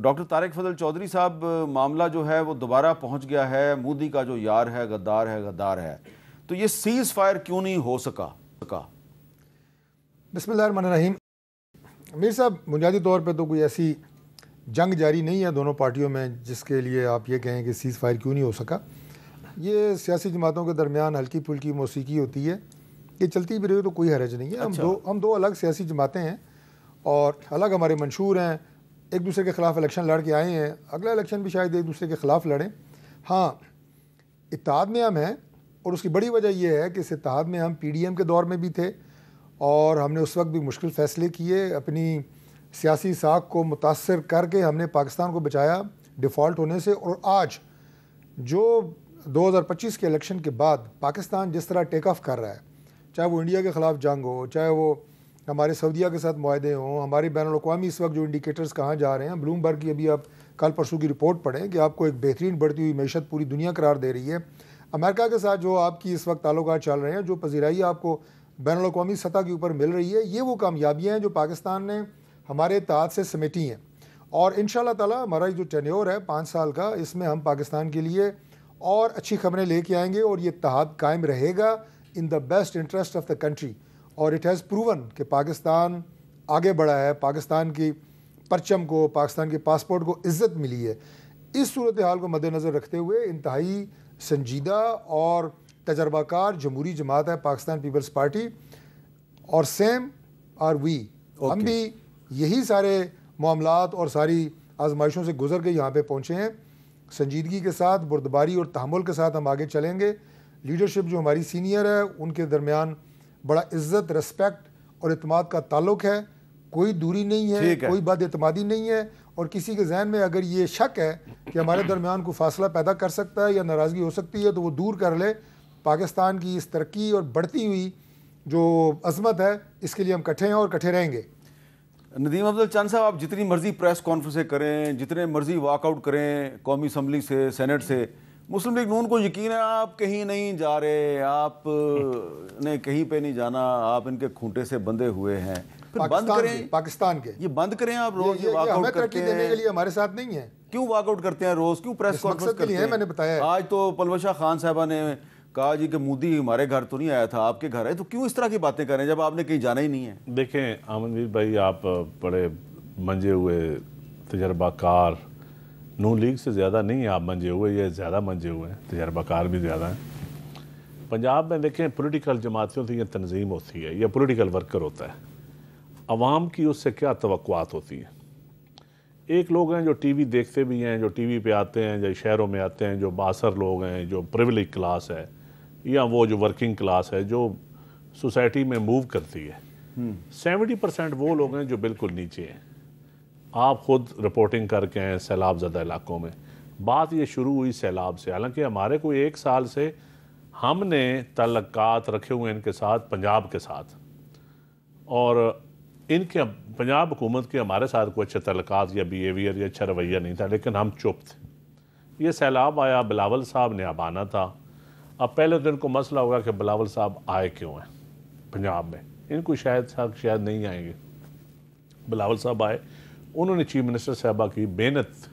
Doctor Tariq فضل چودھری صاحب، معاملہ جو ہے وہ دوبارہ پہنچ گیا ہے، مودی کا جو یار ہے غدار ہے، تو یہ سیز فائر کیوں نہیں ہو سکا؟ بسم اللہ الرحمن الرحیم۔ میر صاحب، بنیادی طور پہ تو کوئی ایسی جنگ جاری نہیں ہے دونوں پارٹیوں میں جس کے لیے آپ یہ کہیں کہ سیز فائر کیوں نہیں ہو سکا۔ یہ سیاسی جماعتوں کے درمیان ہلکی پھلکی موسیقی ہوتی ہے، یہ چلتی بھی رہی تو کوئی حرج نہیں ہے۔ ہم دو الگ سیاسی جماعتیں ہیں اور الگ ہمارے منشور ہیں، ایک دوسرے کے خلاف الیکشن لڑ کے آئے ہیں، اگلا الیکشن بھی شاید ایک دوسرے کے خلاف لڑیں۔ ہاں، اتحاد میں ہم ہیں اور اس کی بڑی وجہ یہ ہے کہ اس اتحاد میں ہم پی ڈی ایم کے دور میں بھی تھے اور ہم نے اس وقت بھی مشکل فیصلے کیے، اپنی سیاسی ساکھ کو متاثر کر کے ہم نے پاکستان کو بچایا ڈیفالٹ ہونے سے۔ اور آج جو 2025 کے الیکشن کے بعد پاکستان جس طرح ٹیک آف کر رہا ہے، چاہے وہ انڈیا کے خلاف جنگ ہو، چاہے وہ ہمارے سعودیہ کے ساتھ معاہدے ہوں، ہماری بین الاقوامی اس وقت جو انڈیکیٹرز کہاں جا رہے ہیں، بلومبرگ کی ابھی آپ کل پرسوں کی رپورٹ پڑھیں کہ آپ کو ایک بہترین بڑھتی ہوئی معیشت پوری دنیا قرار دے رہی ہے۔ امریکہ کے ساتھ جو آپ کی اس وقت تعلقات چل رہے ہیں، جو پذیرائی آپ کو بین الاقوامی سطح کے اوپر مل رہی ہے، یہ وہ کامیابیاں ہیں جو پاکستان نے ہمارے اتحاد سے سمیٹی ہیں۔ اور انشاءاللہ تعالی ہمارا جو ٹینیور ہے 5 سال کا، اس میں ہم پاکستان کے لیے اور اچھی خبریں لے کے آئیں گے اور یہ اتحاد قائم رہے گا in the best interest of the country. اور اٹ ہیز پروون کہ پاکستان آگے بڑھا ہے، پاکستان کی پرچم کو، پاکستان کے پاسپورٹ کو عزت ملی ہے۔ اس صورتحال کو مد نظر رکھتے ہوئے انتہائی سنجیدہ اور تجربہ کار جمہوری جماعت ہے پاکستان پیپلز پارٹی، اور سیم آر وی، ہم بھی یہی سارے معاملات اور ساری آزمائشوں سے گزر کے یہاں پہ پہنچے ہیں۔ سنجیدگی کے ساتھ، بردباری اور تحمل کے ساتھ ہم آگے چلیں گے۔ لیڈرشپ جو ہماری سینئر ہے ان کے درمیان بڑا عزت، ریسپیکٹ اور اعتماد کا تعلق ہے، کوئی دوری نہیں ہے، کوئی بد اعتمادی نہیں ہے۔ اور کسی کے ذہن میں اگر یہ شک ہے کہ ہمارے درمیان کوئی فاصلہ پیدا کر سکتا ہے یا ناراضگی ہو سکتی ہے تو وہ دور کر لے۔ پاکستان کی اس ترقی اور بڑھتی ہوئی جو عظمت ہے، اس کے لیے ہم کٹھے ہیں اور کٹھے رہیں گے۔ ندیم افضل چند صاحب، آپ جتنی مرضی پریس کانفرنسیں کریں، جتنے مرضی واک آؤٹ کریں قومی اسمبلی سے، سینٹ سے، مسلم لیگ نون کو یقین ہے آپ کہیں نہیں جا رہے، آپ نے کہیں پہ نہیں جانا، آپ ان کے کھونٹے سے بندھے ہوئے ہیں۔ بند کریں، پاکستان کے یہ بند کریں آپ روز، یہ ہمیں ترقی دینے کے لیے ہمارے ساتھ نہیں ہے۔ کیوں واک آؤٹ کرتے ہیں روز، کیوں پریس کانفرنس کرتے ہیں؟ میں نے بتایا آج تو پلوشہ خان صاحبہ نے کہا جی کہ مودی ہمارے گھر تو نہیں آیا تھا، آپ کے گھر ہے، تو کیوں اس طرح کی باتیں کریں جب آپ نے کہیں جانا ہی نہیں ہے؟ دیکھیں آمنویر بھائی، آپ بڑے منجے ہوئے تجربہ کار، نون لیگ سے زیادہ نہیں ہیں آپ منجے ہوئے، یہ زیادہ منجے ہوئے ہیں، تجربہ کار بھی زیادہ ہیں۔ پنجاب میں دیکھیں پولیٹیکل جماعتوں سے یہ تنظیم ہوتی ہے یا پولیٹیکل ورکر ہوتا ہے، عوام کی اس سے کیا توقعات ہوتی ہیں؟ ایک لوگ ہیں جو ٹی وی دیکھتے بھی ہیں، جو ٹی وی پہ آتے ہیں، جو شہروں میں آتے ہیں، جو بااثر لوگ ہیں، جو پریویلیج کلاس ہے یا وہ جو ورکنگ کلاس ہے جو سوسائٹی میں موو کرتی ہے۔ 70% وہ لوگ ہیں جو بالکل نیچے ہیں۔ آپ خود رپورٹنگ کر کے ہیں سیلاب زدہ علاقوں میں۔ بات یہ شروع ہوئی سیلاب سے، حالانکہ ہمارے کوئی 1 سال سے ہم نے تعلقات رکھے ہوئے ان کے ساتھ، پنجاب کے ساتھ، اور ان کے پنجاب حکومت کے ہمارے ساتھ کوئی اچھے تعلقات یا بیہیویئر یا اچھا رویہ نہیں تھا، لیکن ہم چپ تھے۔ یہ سیلاب آیا، بلاول صاحب نے اب آنا تھا۔ اب پہلے تو ان کو مسئلہ ہوگا کہ بلاول صاحب آئے کیوں ہیں پنجاب میں، ان کو شاید نہیں آئیں گے۔ بلاول صاحب آئے، انہوں نے چیف منسٹر صاحبہ کی محنت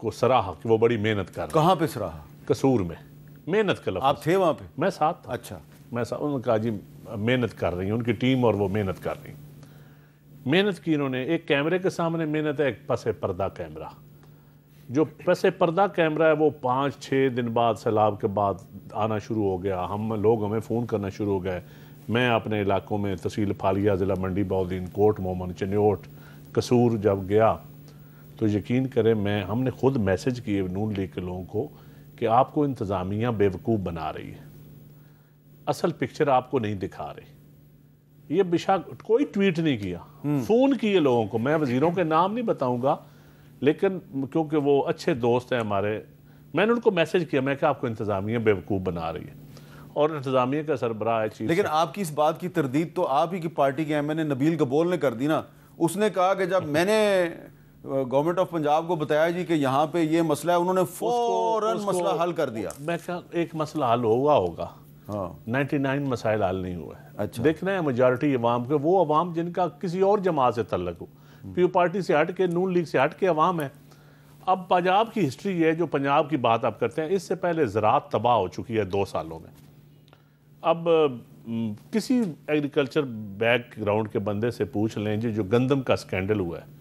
کو سراہا کہ وہ بڑی محنت کر رہے ہیں۔ کہاں پہ سراہا؟ قصور میں محنت کا لفظ۔ آپ تھے وہاں پہ؟ میں ساتھ تھا۔ اچھا، انہوں نے کہا جی محنت کر رہی ہیں ان کی ٹیم اور وہ محنت کر رہی ہیں۔ محنت کی انہوں نے، ایک کیمرے کے سامنے محنت ہے، ایک پس پردہ کیمرہ۔ جو پس پردہ کیمرہ ہے وہ 5-6 دن بعد سیلاب کے بعد آنا شروع ہو گیا، ہمیں فون کرنا شروع ہو گئے۔ میں اپنے علاقوں میں تحصیل پھالیہ، ضلع منڈی بہاؤالدین، کوٹ مومن، چنیوٹ، قصور جب گیا تو یقین کریں ہم نے خود میسج کیے نون لیگ کے لوگوں کو کہ آپ کو انتظامیہ بیوقوف بنا رہی ہے، اصل پکچر آپ کو نہیں دکھا رہی۔ یہ بشک کوئی ٹویٹ نہیں کیا، فون کیے لوگوں کو، میں وزیروں کے نام نہیں بتاؤں گا لیکن کیونکہ وہ اچھے دوست ہیں ہمارے، میں نے ان کو میسج کیا، میں کہ آپ کو انتظامیہ بیوقوف بنا رہی ہے، اور انتظامیہ کا سربراہ ہے چیف۔ لیکن آپ کی اس بات کی تردید تو آپ ہی کی پارٹی کے ایم این اے نبیل گبول نے کر دی نا۔ اس نے کہا کہ جب میں نے گورنمنٹ آف پنجاب کو بتایا جی کہ یہاں پہ یہ مسئلہ ہے، انہوں نے فوراً مسئلہ حل کر دیا۔ میں کہا ایک مسئلہ حل ہوگا، 99 مسائل حل نہیں ہوئے۔ دیکھنا ہے میجارٹی عوام کے، وہ عوام جن کا کسی اور جماعت سے تعلق ہو، پیو پارٹی سے ہٹ کے نون لیگ سے ہٹ کے عوام ہے. اب پنجاب کی ہسٹری ہے جو پنجاب کی بات آپ کرتے ہیں, اس سے پہلے زراعت تباہ ہو چکی ہے 2 سالوں میں. اب کسی ایگریکلچر بیک گراؤنڈ کے بندے سے پوچھ لیں جو گندم کا سکینڈل ہوا ہے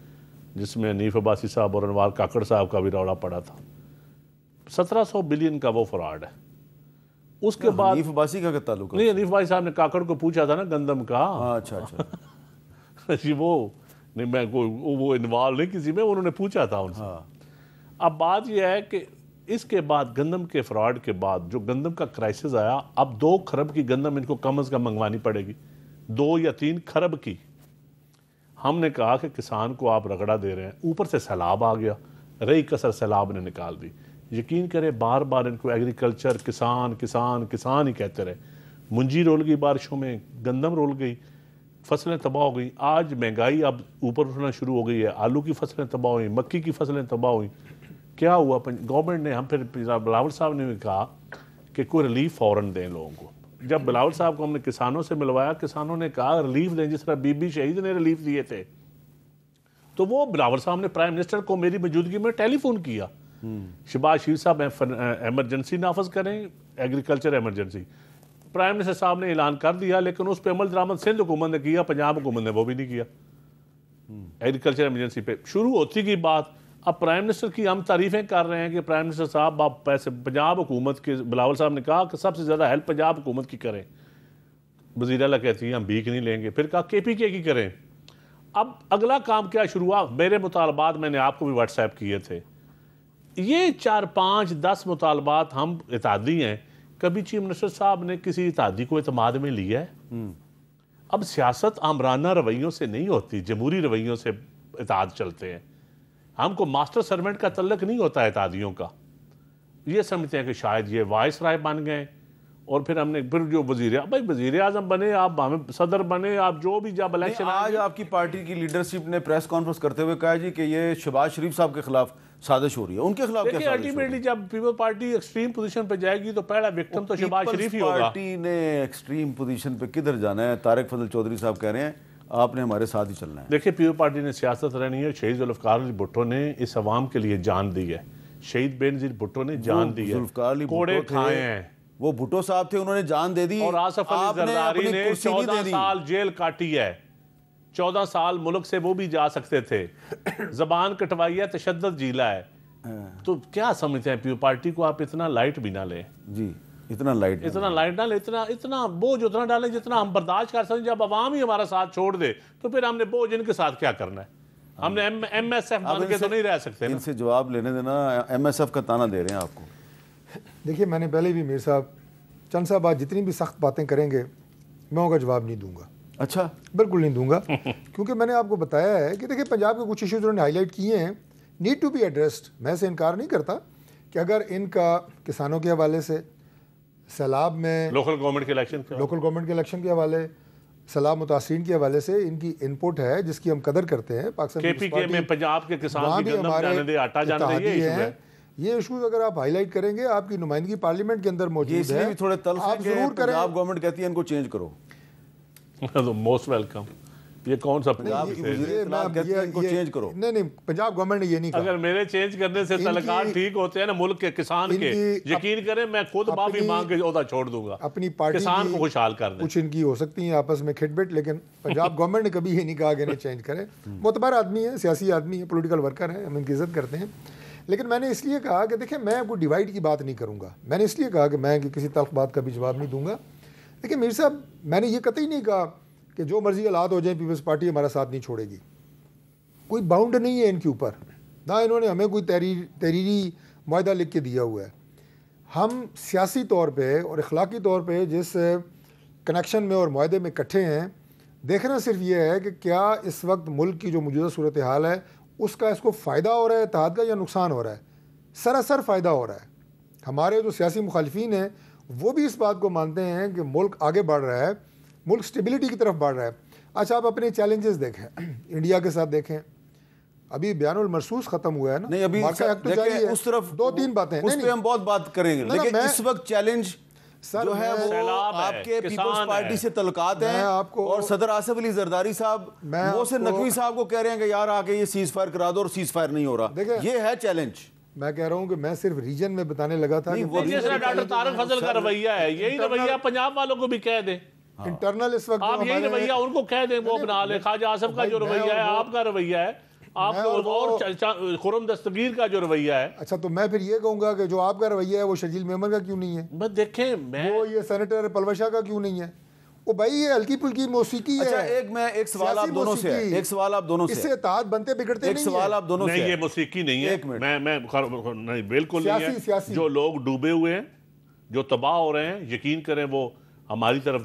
جس میں حنیف عباسی صاحب اور انوار کاکڑ صاحب کا بھی روڑا پڑا تھا, 1700 بلین کا وہ فراڈ ہے. اس کے بعد حنیف عباسی کا کیا تعلق ہے؟ نہیں, حنیف عباسی صاحب نے کاکڑ کو پوچھا تھا نا گندم کا. اچھا اچھا جی وہ نہیں, میں وہ انوالو نہیں کسی میں, انہوں نے پوچھا تھا ان سے. اب بات یہ ہے کہ اس کے بعد گندم کے فراڈ کے بعد جو گندم کا کرائسس آیا, اب 2 کھرب کی گندم ان کو کم از کم منگوانی پڑے گی, 2 یا 3 کھرب کی. ہم نے کہا کہ کسان کو آپ رگڑا دے رہے ہیں, اوپر سے سیلاب آ گیا, رہی کسر سیلاب نے نکال دی. یقین کرے بار بار ان کو ایگریکلچر کسان کسان کسان ہی کہتے رہے. منجی رول گئی بارشوں میں, گندم رول گئی, فصلیں تباہ ہو گئی. آج مہنگائی اب اوپر اٹھنا شروع ہو گئی ہے, آلو کی فصلیں تباہ ہوئی, مکی کی فصلیں تباہ ہوئی. کیا ہوا گورنمنٹ نے, ہم پھر بلاول صاحب نے بھی کہا کہ کوئی ریلیف فوراً دیں لوگوں کو. جب بلاول صاحب کو ہم نے کسانوں سے ملوایا, کسانوں نے کہا ریلیف دیں جس طرح بی بی شہید نے ریلیف دیے تھے. تو وہ بلاول صاحب نے پرائم منسٹر کو میری موجودگی میں ٹیلی فون کیا, شہباز شریف صاحب ایمرجنسی نافذ کریں, ایگریکلچر ایمرجنسی. پرائم منسٹر صاحب نے اعلان کر دیا لیکن اس پہ عمل درآمد سندھ حکومت نے کیا, پنجاب حکومت نے وہ بھی نہیں کیا. ایگریکلچر ایمرجنسی پہ شروع ہوتی کی بات. اب پرائم منسٹر کی ہم تعریفیں کر رہے ہیں کہ پرائم منسٹر صاحب آپ پیسے پنجاب حکومت کے, بلاول صاحب نے کہا کہ سب سے زیادہ ہیلپ پنجاب حکومت کی کریں. وزیر اعلیٰ کہتی ہیں ہم بھیک نہیں لیں گے. پھر کہا کے پی کے کی کریں. اب اگلا کام کیا شروع ہوا, میرے مطالبات میں نے آپ کو بھی واٹس ایپ کیے تھے. یہ 4 5 10 مطالبات ہم اتحادی ہیں. کبھی چیف منسٹر صاحب نے کسی اتحادی کو اعتماد میں لیا ہے؟ اب سیاست آمرانہ رویوں سے نہیں ہوتی, جمہوری رویوں سے اتحاد چلتے ہیں. ہم کو ماسٹر سرونٹ کا تعلق نہیں ہوتا ہے اتحادیوں کا. یہ سمجھتے ہیں کہ شاید یہ وائس رائے بن گئے, اور پھر ہم نے پھر جو وزیر اعظم بنے, آپ صدر بنے, آپ جو بھی جب الیکشن. آج آپ کی پارٹی کی لیڈرشپ نے پریس کانفرنس کرتے ہوئے کہا جی کہ یہ شہباز شریف صاحب کے خلاف سازش ہو رہی ہے. ان کے خلاف کیا سازش ہو رہی ہے؟ الٹیمیٹلی جب پیپل پارٹی ایکسٹریم پوزیشن پہ جائے گی تو پہلا وکٹم تو شہباز شریف ہی ہوگا. پارٹی نے ایکسٹریم پوزیشن پہ کدھر جانا ہے؟ طارق فضل چودھری صاحب کہہ رہے ہیں آپ نے ہمارے ساتھ ہی چلنا ہے. دیکھیں پیپل پارٹی نے سیاست رہنی ہے. شہید ذوالفقار علی بھٹو نے اس عوام کے لیے جان دی ہے. شہید بے نظیر بھٹو نے جان دی ہے, ذوالفقار علی کوڑے کھائے ہیں. وہ بھٹو صاحب تھے, انہوں نے جان دے دی. اور آصف علی زرداری نے 14 سال جیل کاٹی ہے. 14 سال ملک سے وہ بھی جا سکتے تھے. زبان کٹوائی ہے, تشدد جیلا ہے. تو کیا سمجھتے ہیں پیو پارٹی کو آپ اتنا لائٹ بھی نہ لیں. جی اتنا لائٹ نہ لیں, اتنا بوجھ اتنا ڈالیں جتنا ہم برداشت کر سکیں. جب عوام ہی ہمارا ساتھ چھوڑ دے تو پھر ہم نے بوجھ ان کے ساتھ کیا کرنا ہے؟ ہم نے ایم ایس ایف بن کے تو نہیں رہ سکتے. ان سے جواب لینے دینا, ایم ایس ایف کا تانا دے رہے ہیں آپ کو. دیکھیے میں نے پہلے بھی میر صاحب چند صاحب آج جتنی بھی سخت باتیں کریں گے میں ان کا جواب نہیں دوں گا. اچھا بالکل نہیں دوں گا, کیونکہ میں نے آپ کو بتایا ہے کہ دیکھیں پنجاب کے کچھ ایشوز انہوں نے ہائی لائٹ کیے ہیں, نیڈ ٹو بی ایڈریسڈ. میں سے انکار نہیں کرتا کہ اگر ان کا کسانوں کے حوالے سے, سیلاب میں لوکل گورنمنٹ کے الیکشن کے حوالے, سیلاب متاثرین کے حوالے سے ان کی انپٹ ہے جس کی ہم قدر کرتے ہیں. پاکستان کے پی کے میں پنجاب کے کسان کی گندم جانے دے, آٹا جانے دے, یہ ایشو ہے. یہ ایشوز اگر آپ ہائی لائٹ کریں گے, آپ کی نمائندگی پارلیمنٹ کے اندر موجود ہے, تھوڑے تلخ ہیں کہ پنجاب گورنمنٹ کہتی ہے ان کو چینج کرو. Most welcome. یہ کون سا پنجاب کو چینج کرو؟ نہیں, پنجاب گورنمنٹ نے یہ نہیں کہا. اگر میرے چینج کرنے سے تعلقات ٹھیک ہوتے ہیں نا ملک کے کسان کے, یقین کریں میں خود معافی مانگ کے عہدہ چھوڑ دوں گا. اپنی پارٹی کسان کو خوشحال کر دیں. کچھ ان کی ہو سکتی ہیں آپس میں کھٹ بٹ, لیکن پنجاب گورنمنٹ نے کبھی یہ نہیں کہا کہ انہیں چینج کرے. معتبر آدمی ہے, سیاسی آدمی ہے, پولیٹیکل ورکر ہے, ہم ان کی عزت کرتے ہیں. لیکن میں نے اس لیے کہا کہ دیکھیں میں کوئی ڈیوائڈ کی بات نہیں کروں گا. میں نے اس لیے کہا کہ میں کسی تلخ بات کا بھی جواب نہیں دوں گا. دیکھیں میر صاحب, میں نے یہ قطعی نہیں کہا کہ جو مرضی حالات ہو جائیں پیپلز پارٹی ہمارا ساتھ نہیں چھوڑے گی. کوئی باؤنڈ نہیں ہے ان کے اوپر, نہ انہوں نے ہمیں کوئی تحریری معاہدہ لکھ کے دیا ہوا ہے. ہم سیاسی طور پہ اور اخلاقی طور پہ جس کنیکشن میں اور معاہدے میں اکٹھے ہیں, دیکھنا صرف یہ ہے کہ کیا اس وقت ملک کی جو موجودہ صورتحال ہے اس کا اس کو فائدہ ہو رہا ہے اتحاد کا یا نقصان ہو رہا ہے. سراسر فائدہ ہو رہا ہے. ہمارے جو سیاسی مخالفین ہیں وہ بھی اس بات کو مانتے ہیں کہ ملک آگے بڑھ رہا ہے, ملک سٹیبلٹی کی طرف بڑھ رہا ہے. اچھا آپ اپنے چیلنجز دیکھیں, انڈیا کے ساتھ دیکھیں, ابھی بیان المرسوس ختم ہوا ہے نا, نہیں ابھی اس طرف 2-3 باتیں اس پہ ہم بہت بات کریں گے, لیکن اس وقت چیلنج سر جو ہے وہ سیلاب ہے، آپ کے کسان پیپلز پارٹی ہے۔ سے تعلقات میں ہیں آپ کو- اور صدر آصف علی زرداری صاحب میں آپ محسن کو- نقوی صاحب کو کہہ رہے ہیں کہ یار آ کے یہ سیز فائر کرا دو اور سیز فائر نہیں ہو رہا. دیکھیں، یہ ہے چیلنج. میں کہہ رہا ہوں کہ میں صرف ریجن میں بتانے لگا تھا نہیں، کہ وہ جس طرح ڈاکٹر طارق فضل کا رویہ ہے، یہی رویہ پنجاب والوں کو بھی کہہ دیں. انٹرنل اس وقت آپ یہی رویہ ان کو کہہ دیں، وہ اپنا لیں. خواجہ آصف کا جو رویہ ہے، آپ کا رویہ ہے، آپ اور خرم دستگیر کا جو رویہ ہے. اچھا تو میں پھر یہ کہوں گا کہ جو آپ کا رویہ ہے وہ شرجیل میمن کا کیوں نہیں ہے؟ بس دیکھیں، میں وہ یہ سینیٹر پلوشا کا کیوں نہیں ہے؟ وہ بھائی یہ ہلکی پھلکی موسیقی ہے. اچھا ایک سوال آپ دونوں سے ہے. ایک سوال آپ دونوں اس سے سے اتحاد بنتے بگڑتے ایک نہیں سوال ہیں. آپ دونوں سے نہیں، ہے. یہ موسیقی نہیں ہے. ایک منٹ. میں نہیں، بالکل نہیں ہے. سیاسی جو لوگ ڈوبے ہوئے ہیں، جو تباہ ہو رہے ہیں، یقین کریں وہ ہماری طرف